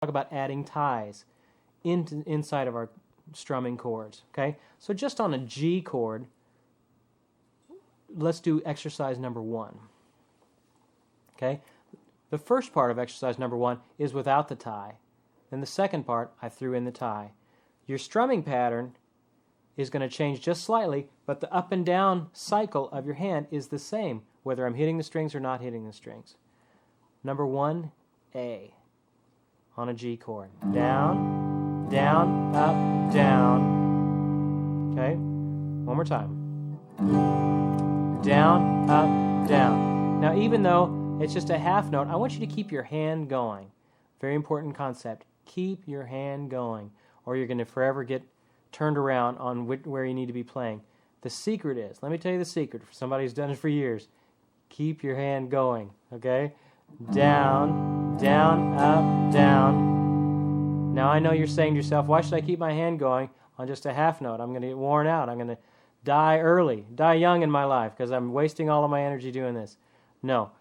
about adding ties inside of our strumming chords. Okay, so just on a G chord, let's do exercise number 1. Okay, the first part of exercise number 1 is without the tie. Then the second part, I threw in the tie. Your strumming pattern is going to change just slightly, but the up and down cycle of your hand is the same, whether I'm hitting the strings or not hitting the strings. Number 1, A, on a G chord. Down, down, up, down. Okay, one more time. Down, up, down. Now, even though it's just a half note, I want you to keep your hand going. Very important concept. Keep your hand going, or you're going to forever get turned around on where you need to be playing. The secret is, let me tell you the secret for somebody who's done it for years, keep your hand going, okay? Down, down, up, down. Now I know you're saying to yourself, why should I keep my hand going on just a half note? I'm going to get worn out. I'm going to die early, die young in my life because I'm wasting all of my energy doing this. No,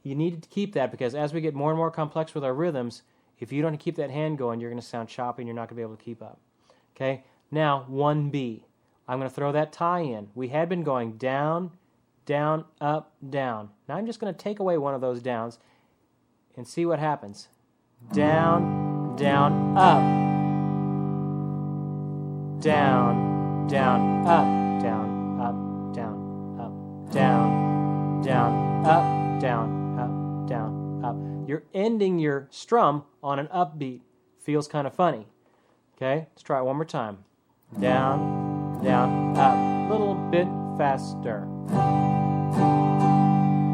you need to keep that because as we get more and more complex with our rhythms, if you don't keep that hand going, you're going to sound choppy and you're not going to be able to keep up. Okay? Now, 1B. I'm going to throw that tie in. We had been going down, down, up, down. Now I'm just going to take away one of those downs and see what happens. Down, down, up. Down, down, up, down, up, down, up, down, down, up, down, up, down, up. You're ending your strum on an upbeat. Feels kind of funny. Okay, let's try it one more time. Down, down, up. A little bit faster.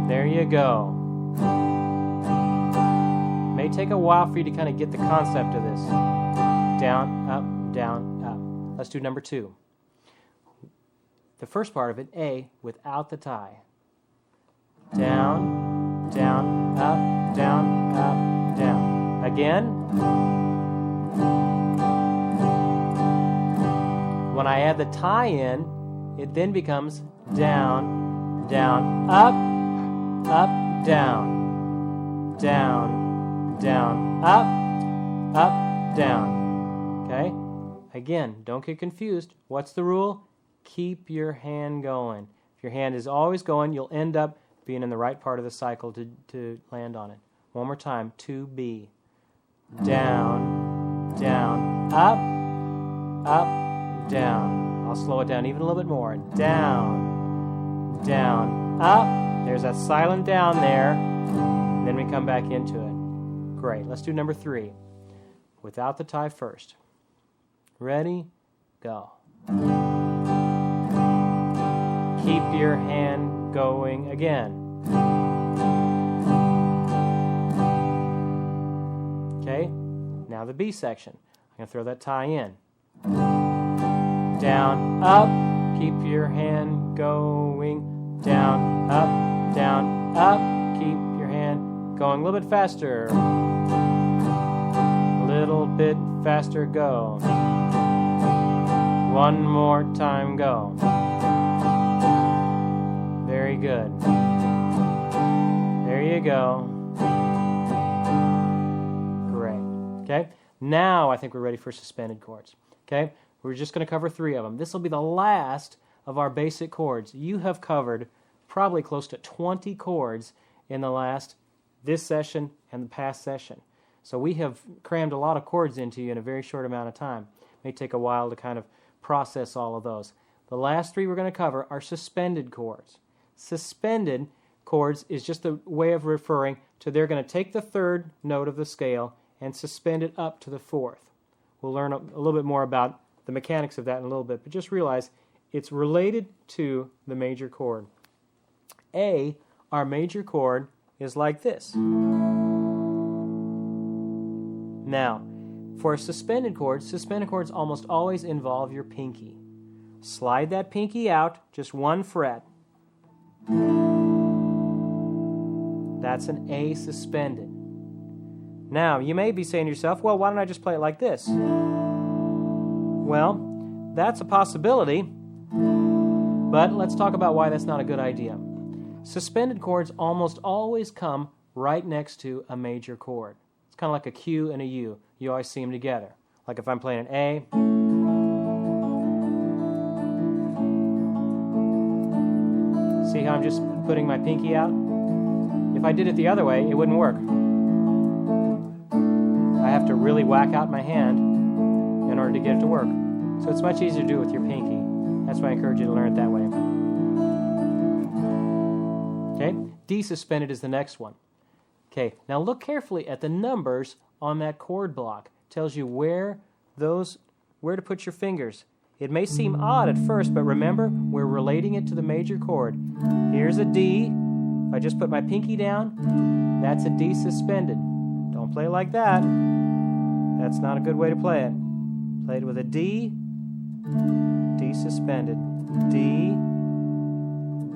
There you go. May take a while for you to kind of get the concept of this. Down, up, down, up. Let's do number 2. The first part of it, A, without the tie. Down, down, up, down, up, down. Again. When I add the tie in, it then becomes down, down, up, down, down, down, up, down. Okay? Again, don't get confused. What's the rule? Keep your hand going. If your hand is always going, you'll end up being in the right part of the cycle to land on it. One more time, 2B. Down, down, up, down. I'll slow it down even a little bit more. Down, down, up. There's that silent down there. And then we come back into it. Great. Let's do number 3. Without the tie first. Ready? Go. Keep your hand going again. Okay, now the B section. I'm going to throw that tie in. Down, up, keep your hand going. Down, up, keep your hand going. A little bit faster. A little bit faster, go. One more time, go. Very good. There you go. Great. Okay? Now I think we're ready for suspended chords. Okay? We're just going to cover 3 of them. This will be the last of our basic chords. You have covered probably close to 20 chords in this session and the past session. So we have crammed a lot of chords into you in a very short amount of time. It may take a while to kind of process all of those. The last 3 we're going to cover are suspended chords. Suspended chords is just a way of referring to they're going to take the 3rd note of the scale and suspend it up to the 4th. We'll learn a little bit more about the mechanics of that in a little bit, but just realize it's related to the major chord. A, our major chord, is like this. Now, for suspended chords almost always involve your pinky. Slide that pinky out, just 1 fret. That's an A suspended. Now, you may be saying to yourself, well, why don't I just play it like this? Well, that's a possibility, but let's talk about why that's not a good idea. Suspended chords almost always come right next to a major chord. It's kind of like a Q and a U. You always see them together. Like if I'm playing an A. See how I'm just putting my pinky out? If I did it the other way, it wouldn't work. I have to really whack out my hand in order to get it to work. So it's much easier to do it with your pinky. That's why I encourage you to learn it that way. Okay, D suspended is the next one. Okay, now look carefully at the numbers on that chord block. It tells you where to put your fingers. It may seem odd at first, but remember, we're relating it to the major chord. Here's a D. If I just put my pinky down, that's a D suspended. Don't play it like that. That's not a good way to play it. Play it with a D, D suspended, D,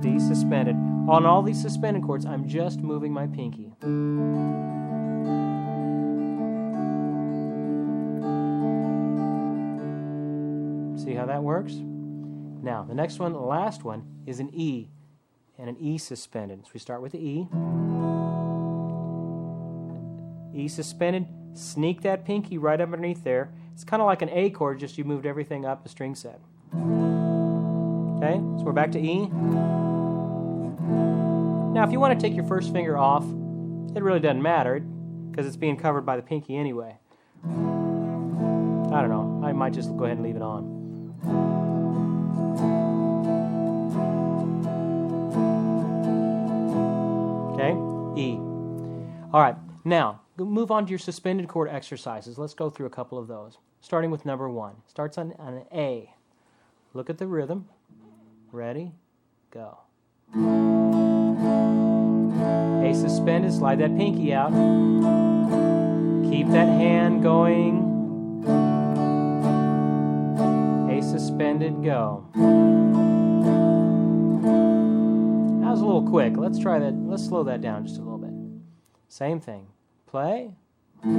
D suspended. On all these suspended chords, I'm just moving my pinky. See how that works? Now, the next one, the last one, is an E, and an E suspended. So we start with the E. E suspended, sneak that pinky right up underneath there. It's kind of like an A chord, just you moved everything up a string set. Okay, so we're back to E. Now, if you want to take your first finger off, it really doesn't matter, because it's being covered by the pinky anyway. I don't know, I might just go ahead and leave it on. Okay, E. All right, now, move on to your suspended chord exercises. Let's go through a couple of those. Starting with number 1. Starts on an A. Look at the rhythm. Ready? Go. A suspended, slide that pinky out. Keep that hand going. A suspended, go. That was a little quick. Let's try that. Let's slow that down just a little bit. Same thing. Play. Keep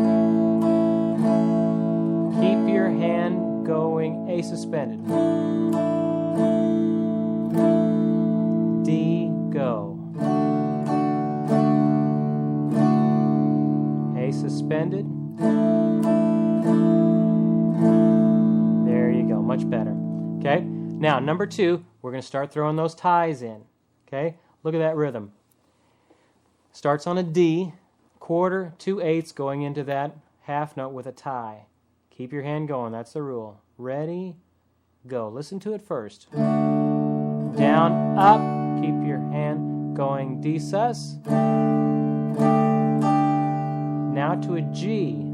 your hand going. A suspended. D, go. A suspended. There you go. Much better. Okay? Now, number 2, we're going to start throwing those ties in. Okay? Look at that rhythm. Starts on a D. Quarter, 2/8 going into that half note with a tie. Keep your hand going. That's the rule. Ready? Go. Listen to it first. Down, up. Keep your hand going. D sus. Now to a G.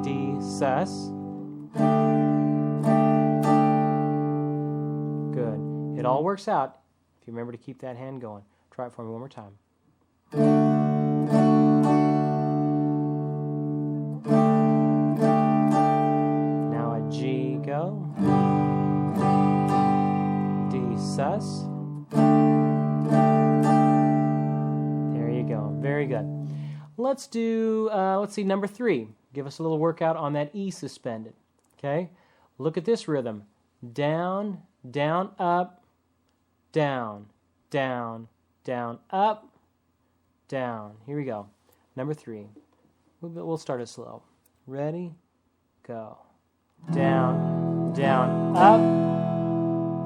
D sus. Good. It all works out if you remember to keep that hand going. Try it for me one more time. Now a G, go. D sus. There you go. Very good. Let's do, let's see, number 3. Give us a little workout on that E suspended. Okay? Look at this rhythm. Down, down, up, down, down, down, up, down. Here we go. Number 3. We'll start it slow. Ready? Go. Down, down, up,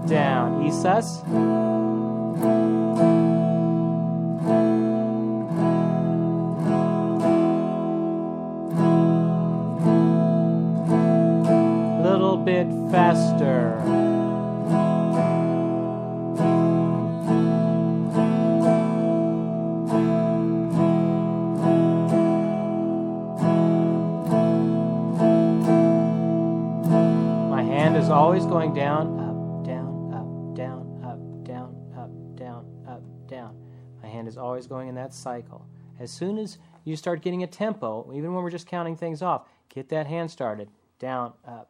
down. E sus. Little bit faster. Always going down, up, down, up, down, up, down, up, down, up, down. My hand is always going in that cycle. As soon as you start getting a tempo, even when we're just counting things off, get that hand started. Down, up,